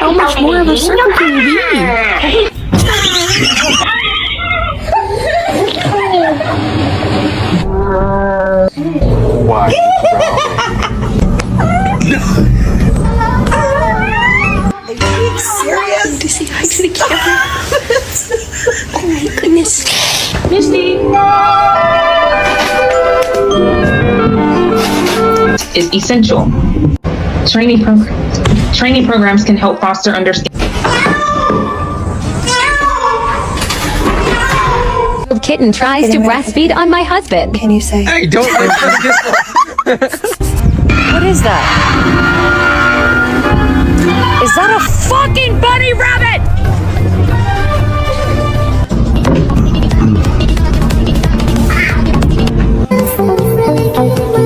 How much more of a circle can you be? Why? Are you being serious? To say hi to the camera. Oh my goodness. Misty is essential. Training programs can help foster understanding. Kitten tries to breastfeed on my husband. Can you say? Hey, don't. What is that? Is that a